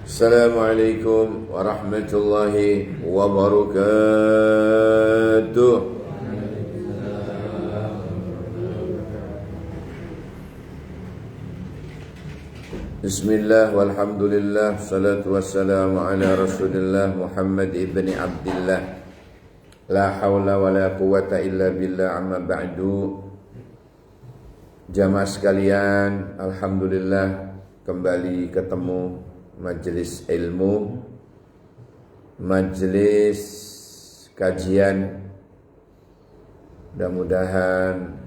Assalamualaikum warahmatullahi wabarakatuh. Bismillah walhamdulillah, salatu wassalamu ala rasulillah Muhammad ibn Abdillah. La hawla wa la quwata illa billah, amma ba'du. Jamaah sekalian, alhamdulillah kembali ketemu majelis ilmu, majelis kajian. Mudah-mudahan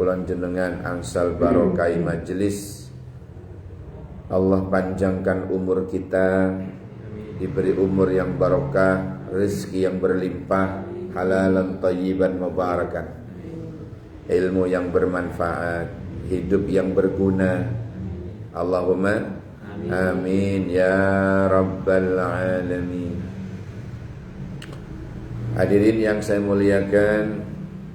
kula jenengan angsal barokai majelis. Allah panjangkan umur kita, diberi umur yang barokah, rezeki yang berlimpah, halalan thayyiban mubarakan, ilmu yang bermanfaat, hidup yang berguna. Allahumma amin ya rabbal alamin. Hadirin yang saya muliakan,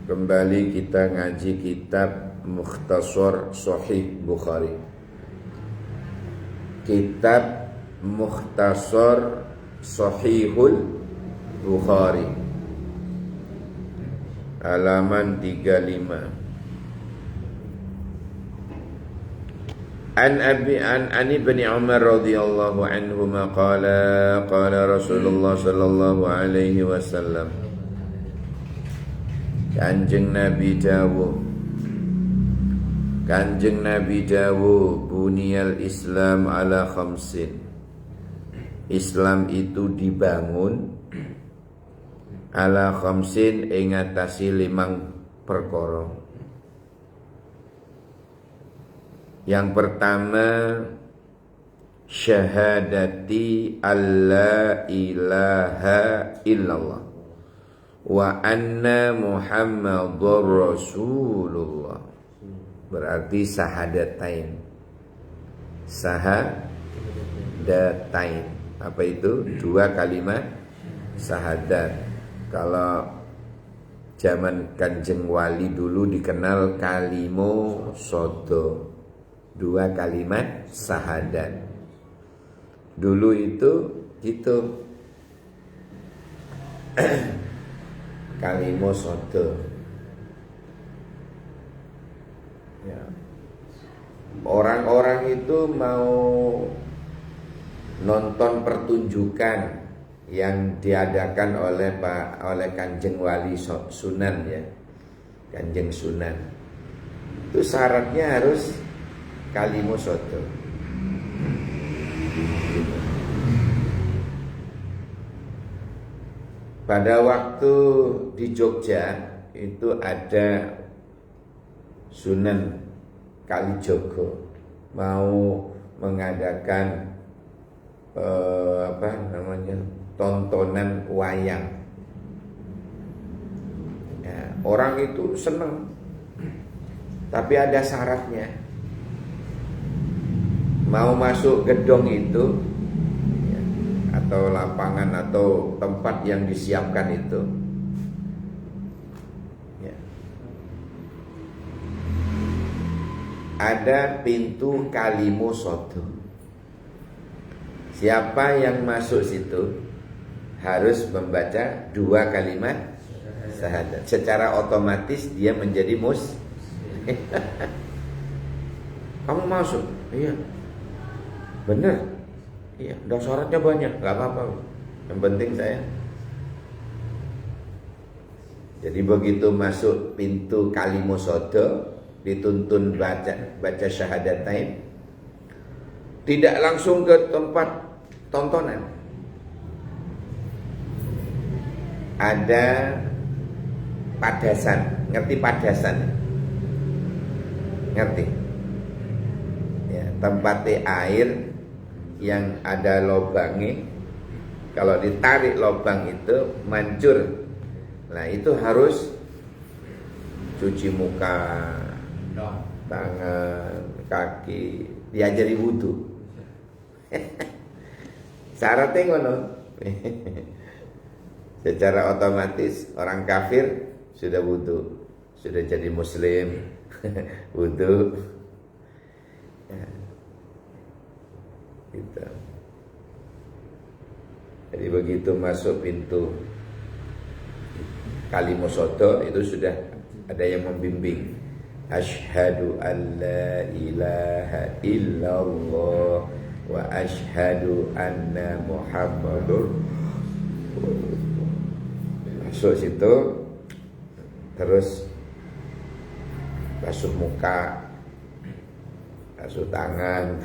kembali kita ngaji kitab Mukhtasar Sahih Bukhari. Kitab Mukhtasar Sahihul Bukhari, halaman 35. An Ibni Umar radhiyallahu anhuma qala Rasulullah sallallahu alaihi wasallam, Kanjeng Nabi dawuh, buniyal Islam ala khamsin. Islam itu dibangun ala khamsin ing atase 5 perkara. Yang pertama, syahadati alla ilaha illallah wa anna Muhammadur Rasulullah. Berarti sahadatain. Sahadatain. Apa itu? 2 kalimat sahadat. Kalau zaman Kanjeng Wali dulu dikenal kalimo sodo, 2 kalimat sahadat. Dulu itu gitu. Kalimo sodo. Ya. Orang-orang itu mau nonton pertunjukan yang diadakan oleh Kanjeng Wali Sunan, ya, Kanjeng Sunan. Itu syaratnya harus kalimo soto. Pada waktu di Jogja itu ada Sunan Kalijogo mau mengadakan tontonan wayang. Ya, orang itu senang, tapi ada syaratnya. Mau masuk gedung itu, ya, atau lapangan atau tempat yang disiapkan itu, ya, ada pintu kalimo sodo. Siapa yang masuk situ harus membaca 2 kalimat syahadat. Secara otomatis dia menjadi Kamu masuk? Iya. Bener? Iya. Udah syaratnya banyak, gak apa-apa. Yang penting saya. Jadi begitu masuk pintu kalimo sodo, dituntun baca syahadatain, tidak langsung ke tempat tontonan. Ada padasan, ngerti padasan? Ngerti? Ya, tempatnya air yang ada lubangnya. Kalau ditarik lubang itu mancur. Nah, itu harus cuci muka, tangan, kaki, diajari wudu. Syaratnya ngono. Secara otomatis orang kafir sudah wudu, sudah jadi muslim, wudu. Gitu. Jadi begitu masuk pintu Kalimosodo itu sudah ada yang membimbing. Asyhadu an la ilaha illallah wa asyhadu anna Muhammadur. Masuk situ, terus basuh muka, basuh tangan,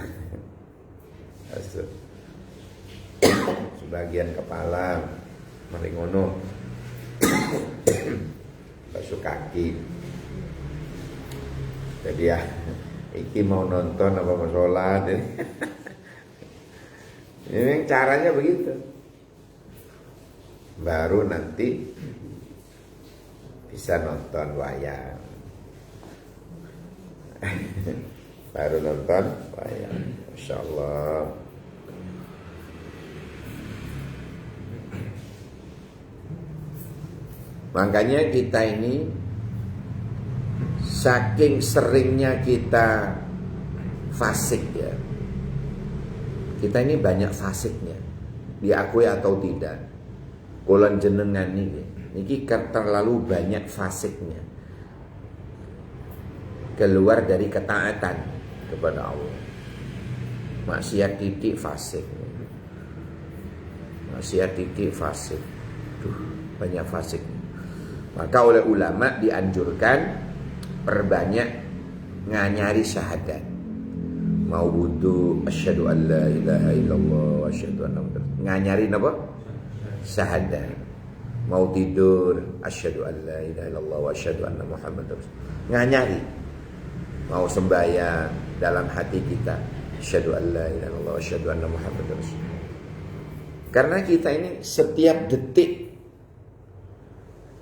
basuh sebagian kepala, maringono, basuh kaki. Jadi ya, iki mau nonton apa mau sholat ini. Ini caranya begitu. Baru nanti bisa nonton wayang. Baru nonton wayang. Masya Allah. Makanya kita ini saking seringnya kita fasik ya. Kita ini banyak fasiknya, diakui atau tidak. Kulon jenengan ini terlalu banyak fasiknya. Keluar dari ketaatan kepada Allah. Maksiat titik fasik. Maksiat titik fasik. Banyak fasiknya. Maka oleh ulama dianjurkan perbanyak nganyari syahadat. Mau wudu asyhadu an la ilaha illallah wa asyhadu anna Muhammadar. Nganyari apa? Syahadat. Mau tidur asyhadu an la ilaha illallah wa asyhadu anna Muhammadar. Nganyari. Mau sembahyang dalam hati kita asyhadu an la ilaha illallah wa asyhadu anna Muhammadar. Karena kita ini setiap detik,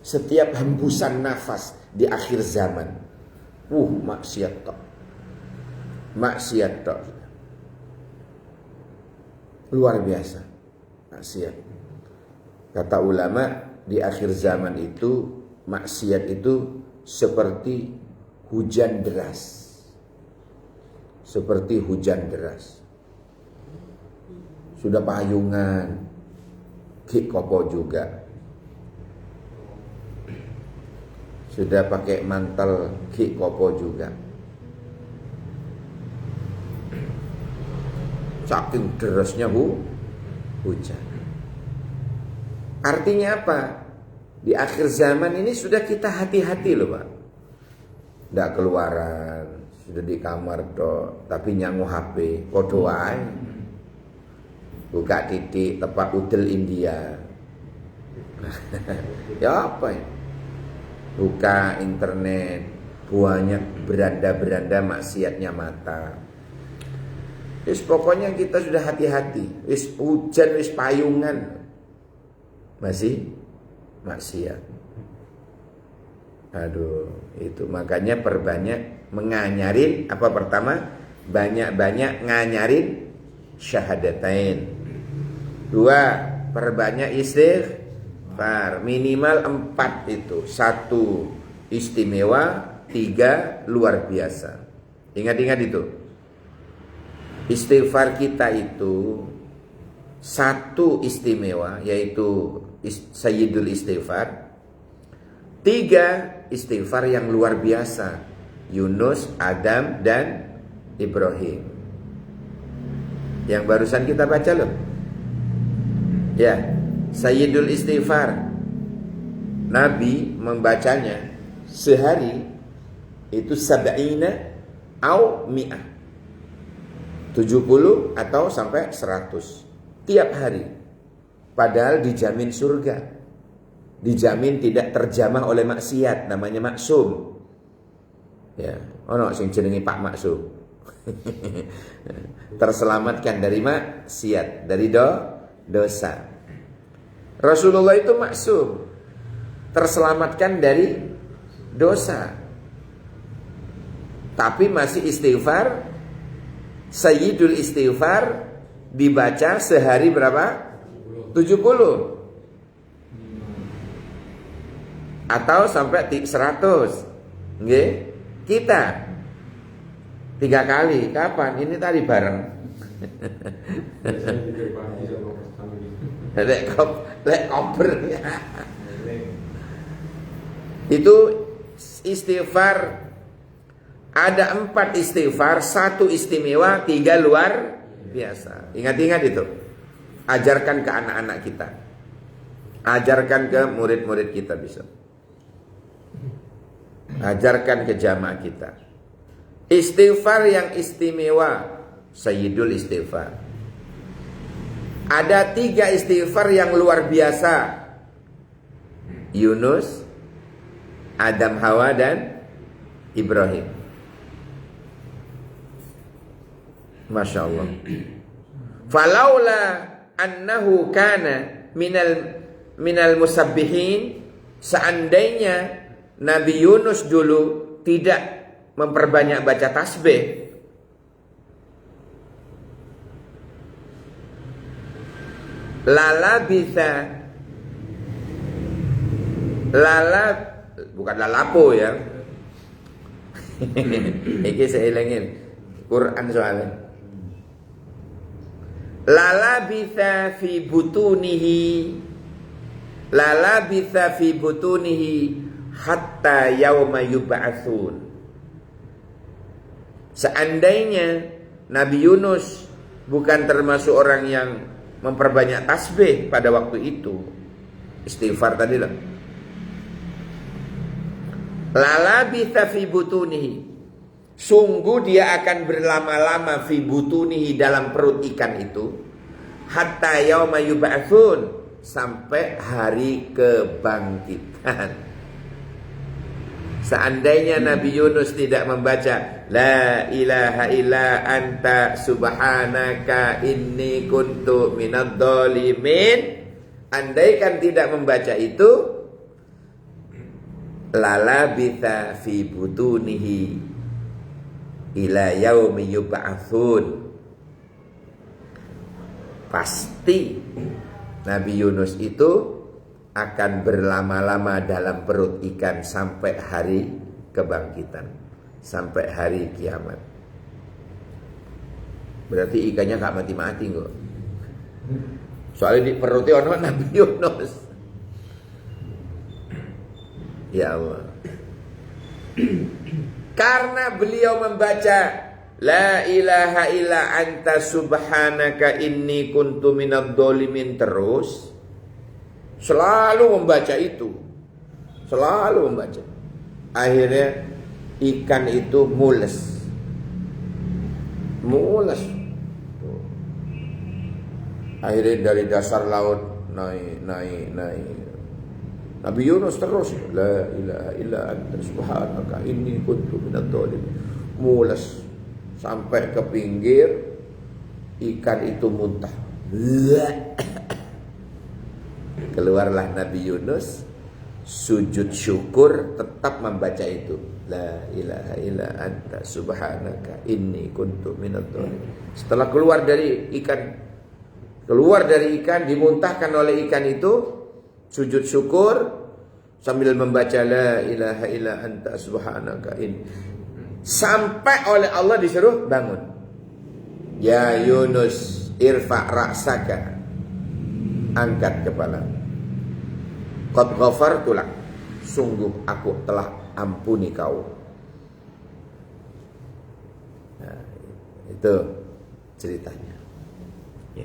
setiap hembusan nafas di akhir zaman, maksiat tok. Maksiat tok. Luar biasa maksiat. Kata ulama, di akhir zaman itu maksiat itu seperti hujan deras. Seperti hujan deras. Sudah payungan, ki kopo juga. Sudah pakai mantel ki kopo juga. Saking derasnya hujan. Artinya apa? Di akhir zaman ini sudah kita hati-hati loh Pak. Tidak keluaran, sudah di kamar toh, tapi nyangu HP, podo wae. Buka titik tepak udel India. Ya apa ya? Buka internet, banyak beranda-beranda maksiatnya mata. Wis pokoknya kita sudah hati-hati. Wis hujan, wis payungan, masih maksiat. Aduh, itu makanya perbanyak menganyarin apa pertama? Banyak-banyak nganyarin syahadatain. 2, perbanyak istighfar. Minimal 4 itu. 1 istimewa, 3 luar biasa. Ingat-ingat itu. Istighfar kita itu 1 istimewa, yaitu Sayyidul Istighfar. 3 istighfar yang luar biasa, Yunus, Adam, dan Ibrahim, yang barusan kita baca loh. Ya, Sayyidul Istighfar, Nabi membacanya sehari itu sab'ina au mi'ah, 70 atau sampai 100 tiap hari. Padahal dijamin surga, dijamin tidak terjamah oleh maksiat, namanya maksum. Ya, ono sing jenenge Pak Maksum. Terselamatkan dari maksiat, dari dosa. Rasulullah itu maksum, terselamatkan dari dosa, tapi masih istighfar. Sayyidul Istighfar dibaca sehari berapa? 70 atau sampai 100. Nggih? Kita 3 kali. Kapan? Ini tadi bareng. Lek koper. Itu istighfar. Ada 4 istighfar, 1 istimewa, 3 luar biasa. Ingat-ingat itu. Ajarkan ke anak-anak kita. Ajarkan ke murid-murid kita bisa. Ajarkan ke jamaah kita. Istighfar yang istimewa, Sayyidul Istighfar. Ada 3 istighfar yang luar biasa. Yunus, Adam, Hawa, dan Ibrahim. Masya Allah. Falaula annahu kana minal musabbihin, seandainya Nabi Yunus dulu tidak memperbanyak baca tasbih, bukan lalapo ya. Iki saya ilangin Quran soalnya. Lalabitha fi butunihi hatta yauma yub'atsun. Seandainya Nabi Yunus bukan termasuk orang yang memperbanyak tasbih pada waktu itu, istighfar tadi lah. Lalabitha fi butunihi, sungguh dia akan berlama-lama fi butunihi, dalam perut ikan itu, hatta yauma yub'atsun, sampai hari kebangkitan. Seandainya Nabi Yunus tidak membaca la ilaha illa anta subhanaka inni kuntu minadh dhalimin, andaikan tidak membaca itu, lalabitha fi butunihi ila yaumi yub'atsun, pasti Nabi Yunus itu akan berlama-lama dalam perut ikan sampai hari kebangkitan, sampai hari kiamat. Berarti ikannya gak mati-mati kok. Soalnya di perutnya ono Nabi Yunus. Ya Allah. Karena beliau membaca la ilaha illa anta subhanaka inni kuntu minadh dhalimin terus, selalu membaca itu, selalu membaca. Akhirnya ikan itu mules. Akhirnya dari dasar laut naik. Nabi Yunus terus la ilaha illa anta subhanaka inni kuntu minadh dhalimin, mules sampai ke pinggir, ikan itu muntah. Keluarlah Nabi Yunus, sujud syukur, tetap membaca itu la ilaha illa anta subhanaka inni kuntu minadh dhalimin. Setelah keluar dari ikan, dimuntahkan oleh ikan itu, sujud syukur sambil membaca la ilaha illa anta subhanaka inni, sampai oleh Allah disuruh bangun. Ya Yunus irfa' ra'saka, angkat kepala. Qad ghafartu lak, sungguh aku telah ampuni kau. Nah, itu ceritanya. Ya.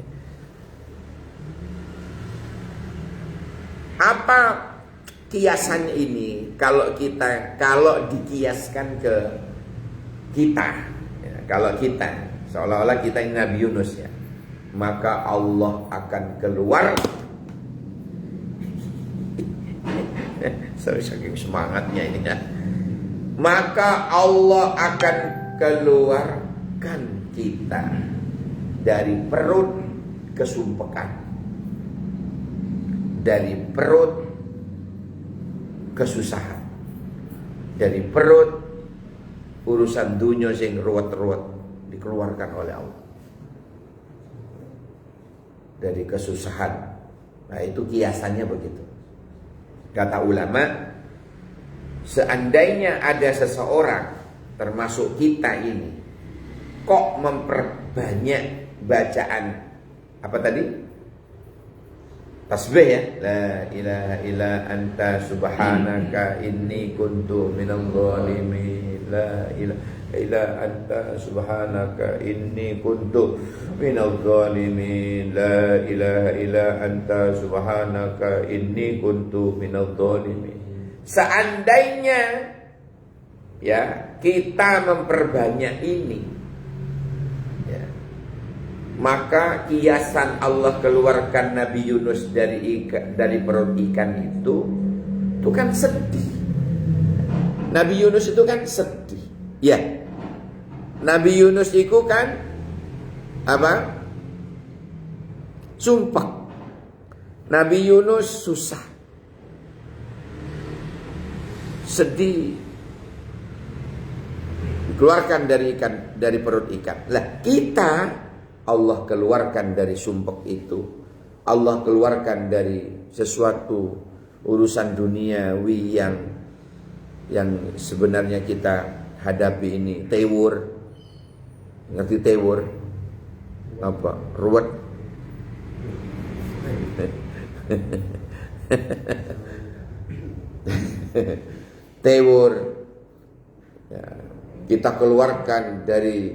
Apa kiasannya ini? Kalau dikiaskan ke kita, ya, kalau kita seolah-olah kita ini Nabi Yunus ya, maka Allah akan keluar. Saking semangatnya ini ya. Maka Allah akan keluarkan kita dari perut kesumpekan, dari perut kesusahan, dari perut urusan dunia sing ruwet-ruwet, dikeluarkan oleh Allah dari kesusahan. Nah, itu kiasannya begitu. Kata ulama, seandainya ada seseorang termasuk kita ini kok memperbanyak bacaan apa tadi? Tasbih ya. La ilaha illa anta subhanaka inni kuntu minadh dhalimin. La ilaha illa anta subhanaka inni kuntu minadh dhalimin. La ilaha illa anta subhanaka inni kuntu minadh dhalimin. Seandainya ya kita memperbanyak ini, ya, maka kiasan Allah keluarkan Nabi Yunus dari perut ikan itu kan sedih. Nabi Yunus itu kan sedih, ya. Nabi Yunus itu kan apa? Sumpah. Nabi Yunus susah, sedih, dikeluarkan dari perut ikan. Lah kita Allah keluarkan dari sumpek itu. Allah keluarkan dari sesuatu urusan duniawi yang sebenarnya kita hadapi ini. Tewur, ngerti tewur? Apa? Ruwet. Tewur, ya, kita keluarkan dari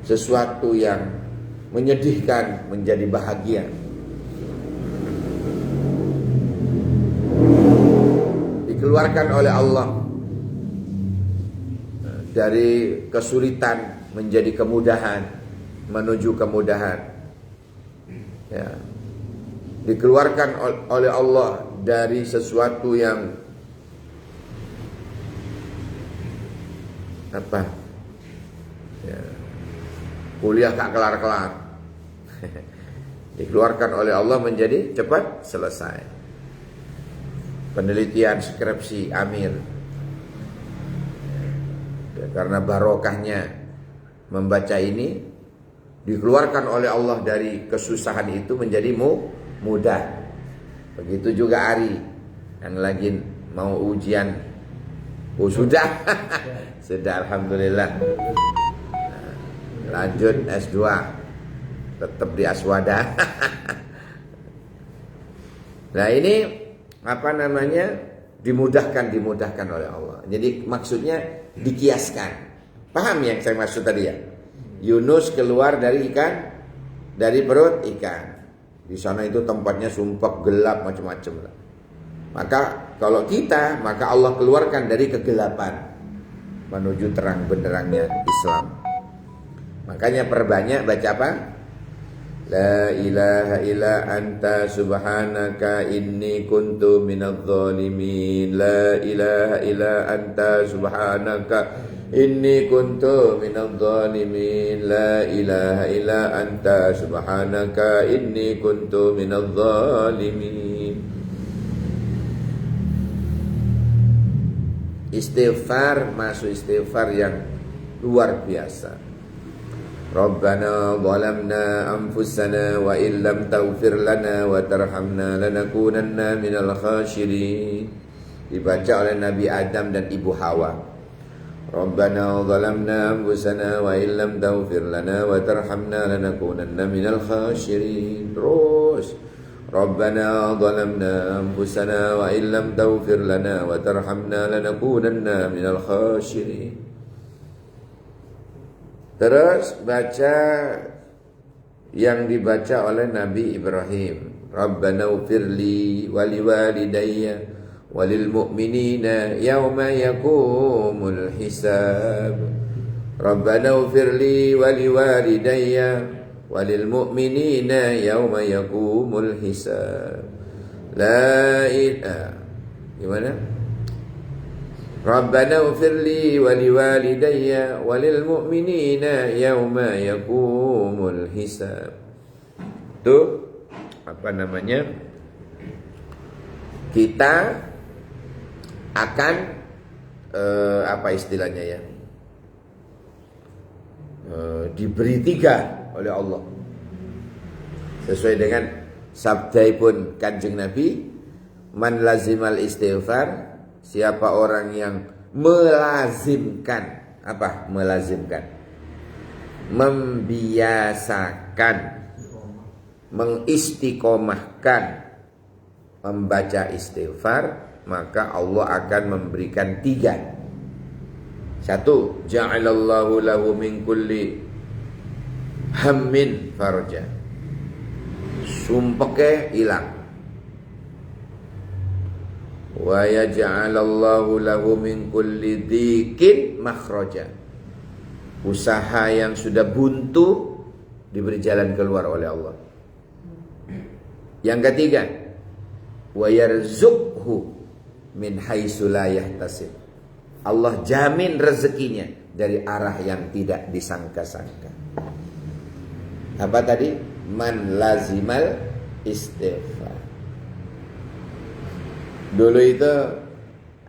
sesuatu yang menyedihkan menjadi bahagia. Dikeluarkan oleh Allah dari kesulitan menjadi kemudahan, menuju kemudahan, ya. Dikeluarkan oleh Allah dari sesuatu yang apa? Ya, kuliah tak kelar-kelar. Dikeluarkan oleh Allah menjadi cepat selesai. Penelitian skripsi Amir. Ya, karena barokahnya membaca ini, dikeluarkan oleh Allah dari kesusahan itu menjadi mudah. Begitu juga Ari yang lagi mau ujian. Oh sudah. Sudah alhamdulillah. Lanjut S2. Tetap di Aswada. Nah ini apa namanya? Dimudahkan oleh Allah. Jadi maksudnya dikiaskan. Paham yang saya maksud tadi ya? Yunus keluar dari ikan, dari perut ikan. Di sana itu tempatnya sumpah, gelap, macam-macam. Maka kalau kita, maka Allah keluarkan dari kegelapan menuju terang benderangnya Islam. Makanya perbanyak baca apa? La ilaha illa anta subhanaka inni kuntu minadh dhalimin. La ilaha illa anta subhanaka inni kuntu minadh dhalimin. La ilaha illa anta subhanaka inni kuntu minadh dhalimin. Istighfar, masuk istighfar yang luar biasa. Rabbana zalamna anfusana wa illam taghfir lana wa tarhamna lanakunanna minal khasirin. Dibaca oleh Nabi Adam dan Ibu Hawa. Rabbana zalamna anfusana wa illam taghfir lana wa tarhamna lanakunanna minal khasirin. Terus Rabbana zalamna anfusana wa illam taghfir lana wa tarhamna lanakunanna minal khasirin. Terus baca yang dibaca oleh Nabi Ibrahim. Rabbana ufirli wali walidayya walil mu'minina yawma yakumul hisab. Rabbana ufirli wali walidayya walil mu'minina yawma yakumul hisab. La ilaha gimana? Rabbana ufirli wali walidayya walil mu'minina yawma yakumul hisab. Itu apa namanya? Kita akan apa istilahnya ya? Diberi 3 oleh Allah. Sesuai dengan sabdaipun Kanjeng Nabi, man lazimal istighfar, siapa orang yang melazimkan, apa melazimkan? membiasakan, mengistiqomahkan membaca istighfar, maka Allah akan memberikan 3. 1, ja'alallahu lahu min kulli hammin farja. Sumpeke hilang. Wa yaj'alallahu lahu min kulli dhikin makhraja. Usaha yang sudah buntu diberi jalan keluar oleh Allah. Yang ketiga, wa yarzuqhu min haitsu la yahtasib. Allah jamin rezekinya dari arah yang tidak disangka-sangka. Apa tadi? Man lazimal istighfar. Dulu itu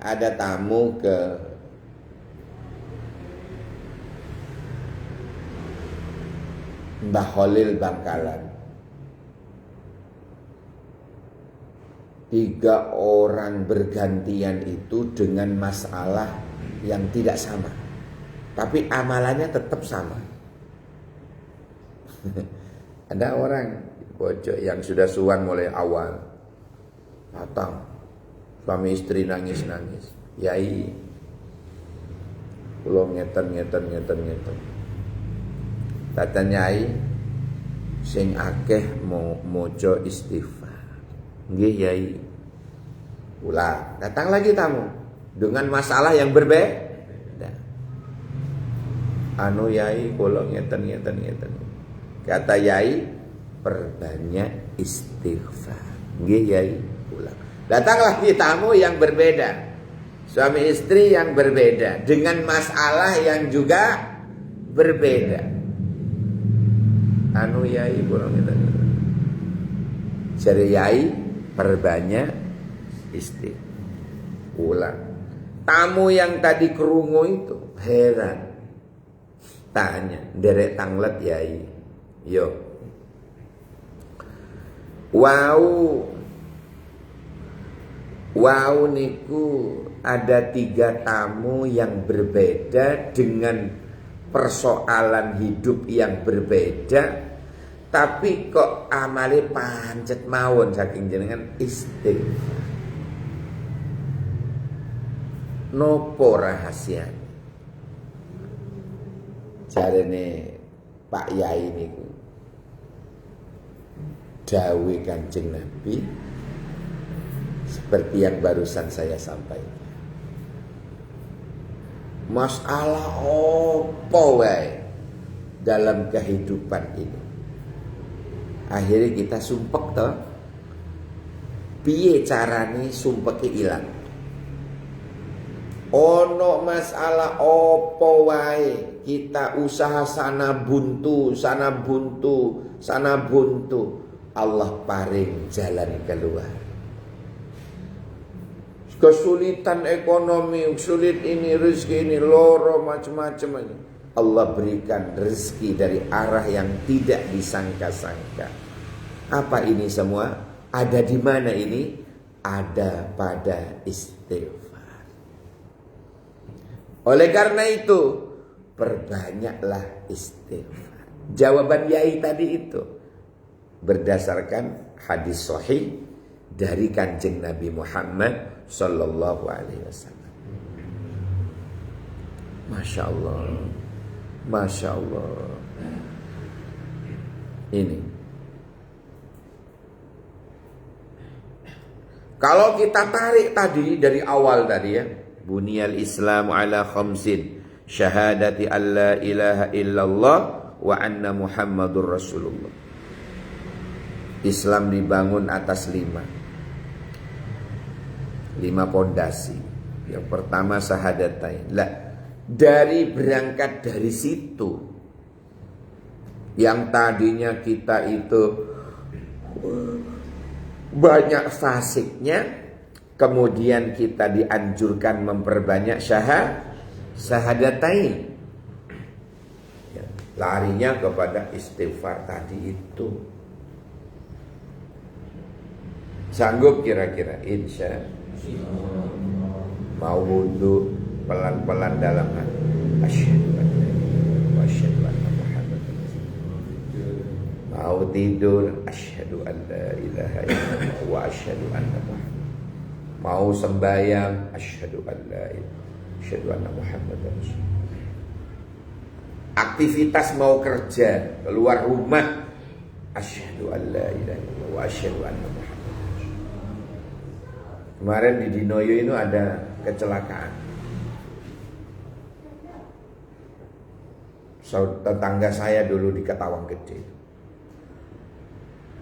ada tamu ke Mbah Khalil Bangkalan. 3 orang bergantian itu dengan masalah yang tidak sama, tapi amalannya tetap sama. Ada orang pojok yang sudah suwan mulai awal, datang suami istri nangis-nangis, yai kula ngeten. Kata nyai, sing akeh mojo istighfar. Nggih yai. Ulah, datang lagi tamu dengan masalah yang berbeda. Anu yai kula ngeten. Kata yai, perbanyak istighfar. Nggih yai. Ulah. Datang lagi tamu yang berbeda. Suami istri yang berbeda dengan masalah yang juga berbeda. Anu yai kurang kita. Cari yai perbanyak istighfar. Ulang. Tamu yang tadi kerungu itu heran. Tanya, derek tanglet yai. Yo. Wow niku ada 3 tamu yang berbeda dengan persoalan hidup yang berbeda. Tapi kok amale pancet mawon saking jenengan istighfar. Nopo rahasia? Jarene Pak Yai niku dawuh Kanjeng Nabi seperti yang barusan saya sampaikan. Masalah apa wae dalam kehidupan ini. Akhirnya kita sumpek toh. Piye carane sumpeke ilang? Ono masalah apa wae kita usaha sana buntu. Allah paring jalan keluar. Kesulitan ekonomi, sulit ini, rezeki ini, loro macam-macam aja. Allah berikan rezeki dari arah yang tidak disangka-sangka. Apa ini semua? Ada di mana ini? Ada pada istighfar. Oleh karena itu, perbanyaklah istighfar. Jawaban Yai tadi itu berdasarkan hadis sahih dari Kanjeng Nabi Muhammad sallallahu alaihi wasallam. Masya Allah. Masya Allah. Ini. Kalau kita tarik tadi dari awal tadi ya, buniyal Islam ala khamsin, syahadati alla ilaha illallah wa anna Muhammadur Rasulullah. Islam dibangun atas 5 pondasi. Yang pertama syahadatain. Dari berangkat dari situ, yang tadinya kita itu banyak fasiknya, kemudian kita dianjurkan memperbanyak syahadatain. Larinya kepada istighfar tadi itu. Sanggup kira-kira? Insya Allah. Mau wudhu pelan-pelan dalam hati. Asyhadu an la ilaha illallah wa asyhadu anna Muhammadar Mau tidur, asyhadu an la ilaha illallah wa asyhadu anna Muhammad. Mau sembahyang, asyhadu an la ilaha, asyhadu anna Muhammadar Rasulullah. Aktivitas mau kerja, keluar rumah, asyhadu an la ilaha illallah wa asyhadu anna Muhammad. Kemarin di Dinoyo itu ada kecelakaan. Tetangga saya dulu di Ketawang Gede.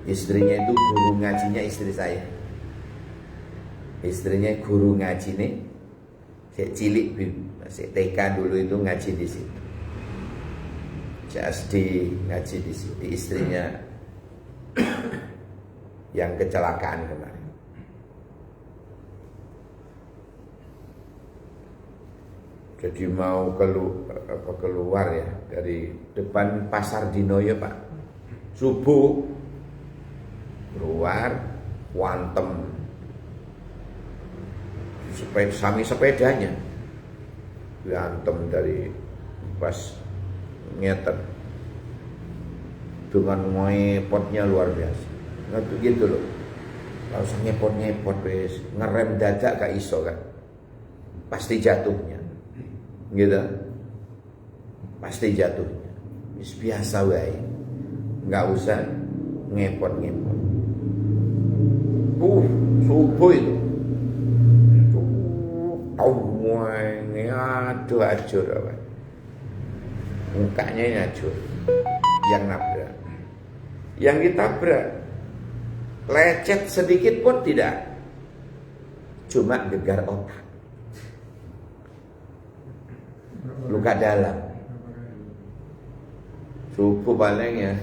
Istrinya itu guru ngajinya istri saya. Istrinya guru ngaji nih. Saya cilik, masih TK dulu itu ngaji di situ. SD ngaji di situ. Istrinya yang kecelakaan kemarin. Jadi mau keluar ya dari depan pasar Dinoyo Pak. Subuh keluar wantem sepedanya diantem dari pas ngeter dengan ngepotnya luar biasa. Nggak gitu loh. Kalau usah ngepot wes ngerem dadak gak iso kan. Pasti jatuhnya. Gitu. Pasti jatuhnya. Biasa wae. Enggak usah ngepot. Subuh itu. Aduh acur apa. Mukanya ini acur. Yang nabrak. Yang ditabrak lecet sedikit pun tidak. Cuma gegar otak. Luka dalam. Subuh paling ya.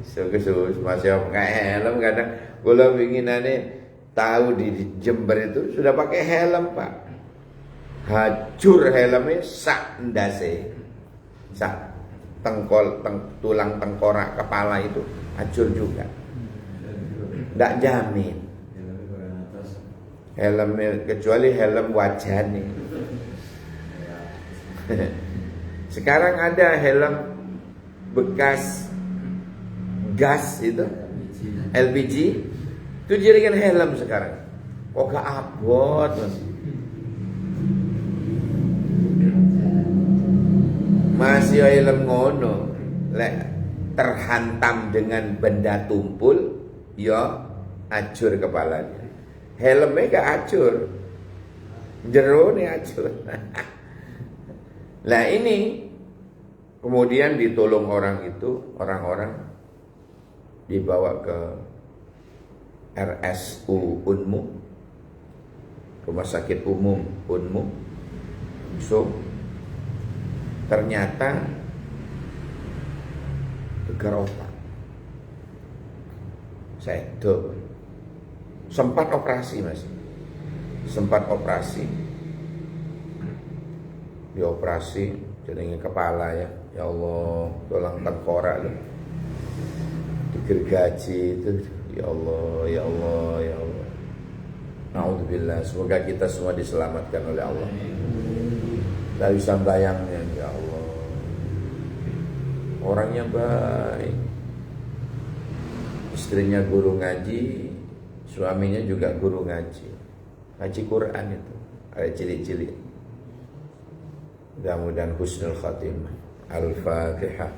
Kesus masih pakai helm kadang. Kalau inginannya tahu di Jember itu sudah pakai helm Pak. Hajur helmnya sak ndase. Sak tulang tengkorak kepala itu hajur juga. Nggak jamin. Helmnya kecuali helm wajah nih. Sekarang ada helm bekas gas itu LPG itu jadikan helm sekarang. Kok gak abot Mas? Masih helm ngono lek terhantam dengan benda tumpul ya acur kepalanya. Helmnya gak acur, jerone acur. Nah ini kemudian ditolong orang-orang dibawa ke RSU Unmu, Rumah Sakit Umum Unmu. So ternyata gegar otak. Sedo. Sempat operasi Mas. Dioperasi jadinya kepala ya. Ya Allah, tulang tengkorak loh. Digergaji itu. Ya Allah. Naudzubillah. Semoga kita semua diselamatkan oleh Allah. Tidak bisa bayangnya, ya Allah. Orangnya baik. Istrinya guru ngaji, suaminya juga guru ngaji. Ngaji Quran itu. Ada cili-cili. Mudah-mudahan husnul khatimah. Al-Fatihah.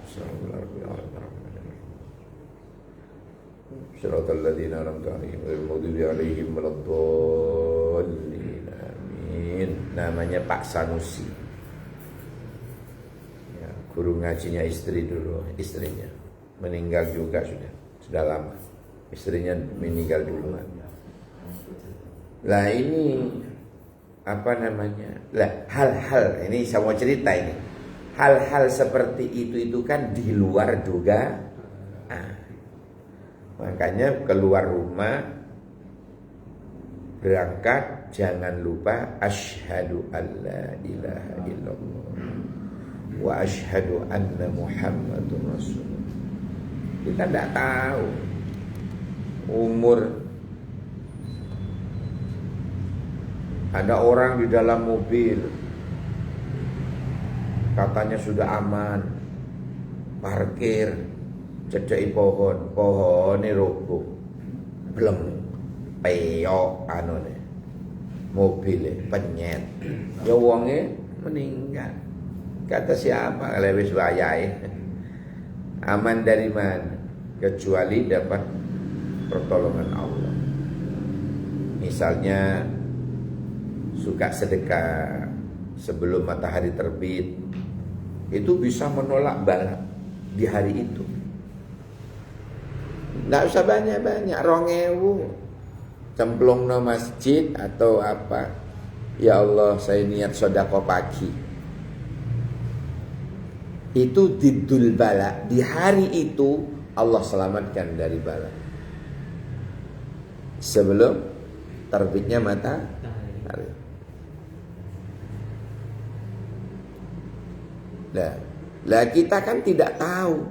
Shiratal ladzina an'amta 'alaihim ghairil maghdubi 'alaihim waladdallin. Amin. Namanya Pak Sanusi. Ya, guru ngajinya istrinya meninggal juga sudah lama. Istrinya meninggal duluan. Lah ini apa namanya? Lah hal-hal ini saya mau cerita ini. Hal-hal seperti itu kan di luar dugaan. Makanya keluar rumah berangkat jangan lupa asyhadu alla ilaha illallah wa asyhadu anna Muhammadur Rasulullah. Kita tidak tahu umur. Ada orang di dalam mobil katanya sudah aman, parkir, cedeki pohone roboh. Bleng peyok anune. Mobile penyet. Ya wonge meninggal. Kata siapa kalau wis wayahe? Aman dari mana? Kecuali dapat pertolongan Allah. Misalnya suka sedekah sebelum matahari terbit, itu bisa menolak bala di hari itu. Nggak usah banyak-banyak, 2.000 cemplung no masjid atau apa. Ya Allah, saya niat sedekah pagi. Itu diddul bala. Di hari itu Allah selamatkan dari bala. Sebelum terbitnya matahari. Lah kita kan tidak tahu.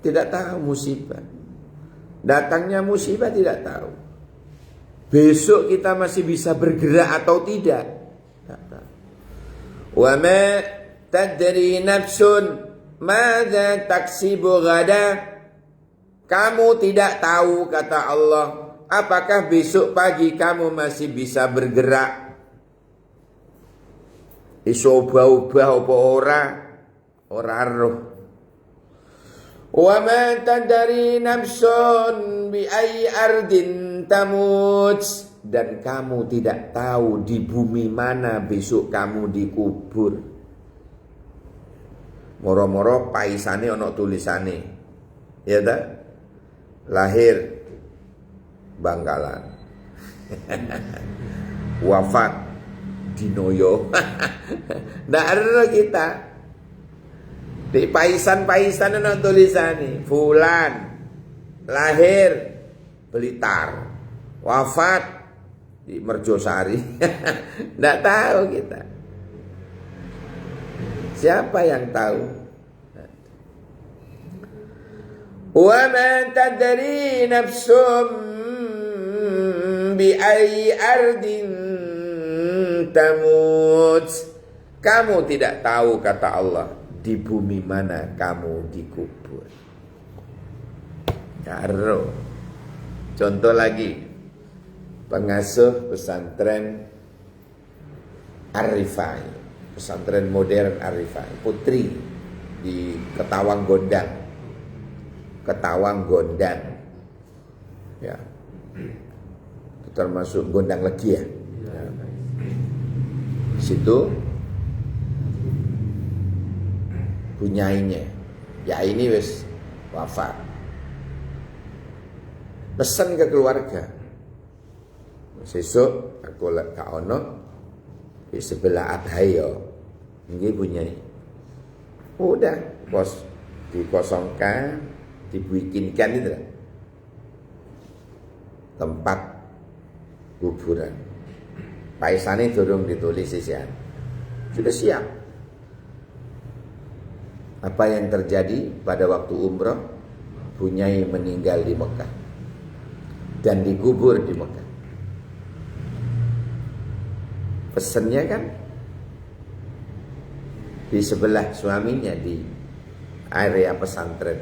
Tidak tahu musibah. Datangnya musibah tidak tahu. Besok kita masih bisa bergerak atau tidak. Tidak tahu. Wa ma tadri nafsun madza taksibu ghadan. Kamu tidak tahu, kata Allah, apakah besok pagi kamu masih bisa bergerak? Iso ubah-ubah apa ora roh. Wa ma tadri nafsun bi ayyi ardin tamut. Dan kamu tidak tahu di bumi mana besok kamu dikubur. Moro-moro paisane ana tulisane. Ya ta? Lahir Bangkalan. Wafat Dinoyo. Ndak ada kita. Di paisan-paisan ana tulisane fulan lahir Blitar, wafat di Merjosari. Ndak tahu kita. Siapa yang tahu? Wa ma tadri nafsum bi ayyi ardin tamut. Kamu tidak tahu, kata Allah, di bumi mana kamu dikubur. Karo. Contoh lagi, pengasuh pesantren Ar-Rifai, pesantren modern Ar-Rifai, putri di Ketawang Gondang. Ketawang Gondang, ya, termasuk Gondang Legi ya. Di situ punyainya, ya ini wis wafat. Pesan ke keluarga, sesuk aku lek gak ono di sebelah adhayo, ini punyai. Udah pos dikosongkan, dibikinkan itu tempat kuburan. Paisane durung ditulis isian. Sudah siap. Apa yang terjadi pada waktu umroh? Punyai meninggal di Mekah dan dikubur di Mekah. Pesennya kan di sebelah suaminya di area pesantren.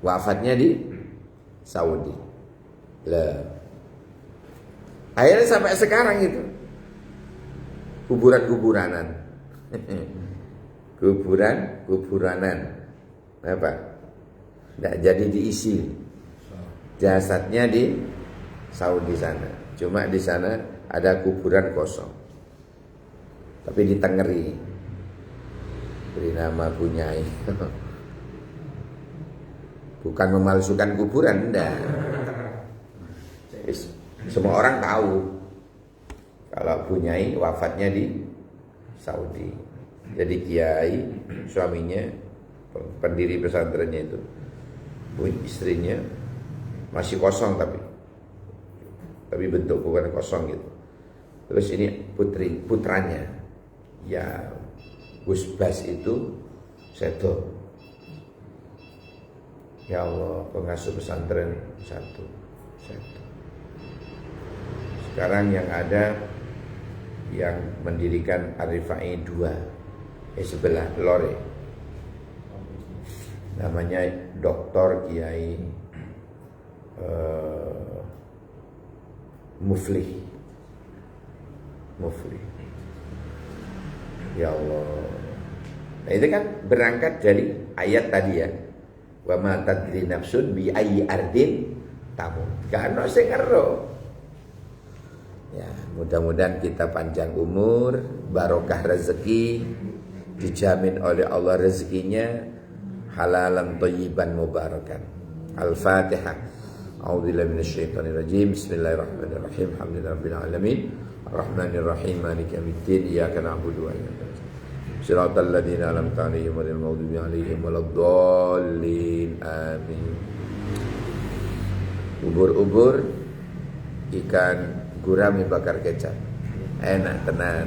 Wafatnya di Saudi. Lah. Akhirnya sampai sekarang itu kuburan-kuburanan. Kuburan-kuburanan. Apa? Tidak jadi diisi. Jasadnya di Saudi sana. Cuma di sana ada kuburan kosong. Tapi ditengeri. Beri nama punyai. Bukan memalsukan kuburan, enggak. Semua orang tahu kalau punyai wafatnya di Saudi. Jadi kiai, suaminya, pendiri pesantrennya itu, istrinya masih kosong tapi bentuk bukan kosong gitu. Terus ini putranya, ya Gus Bas itu sedo. Ya Allah, pengasuh pesantren satu. Sekarang yang ada yang mendirikan Ar-Rifai 2 sebelah Lore. namanya Dr. Kiai Muflih. Ya Allah. Nah itu kan berangkat dari ayat tadi ya. Wa ma tadri nafsun bi ayyi ardin tamut. Kan sing ero. Ya, mudah-mudahan kita panjang umur, barokah rezeki, dijamin oleh Allah rezekinya halalan thayyiban mubarakan. Al-Fatihah. A'udzubillahi minasyaitonir rajim. Bismillahirrahmanirrahim. Alhamdulillahirabbil alamin. Arrahmanirrahim. Maliki yaumiddin. Iyyaka na'budu wa iyyaka nasta'in. Shiratal ladzina an'amta 'alaihim ghairil maghdubi 'alaihim waladdallin. Amin. Ubur-ubur ikan gurami bakar kecap. Enak tenan.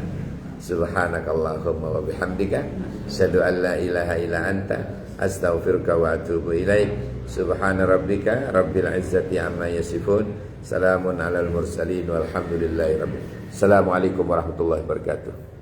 Subhanakallahumma wa bihamdika asyhadu an la ilaha illa anta astaghfiruka wa atubu ilaik. Subhana rabbika rabbil izzati amma yasifun. Salamun alal mursalin walhamdulillahi rabbil. Assalamualaikum warahmatullahi wabarakatuh.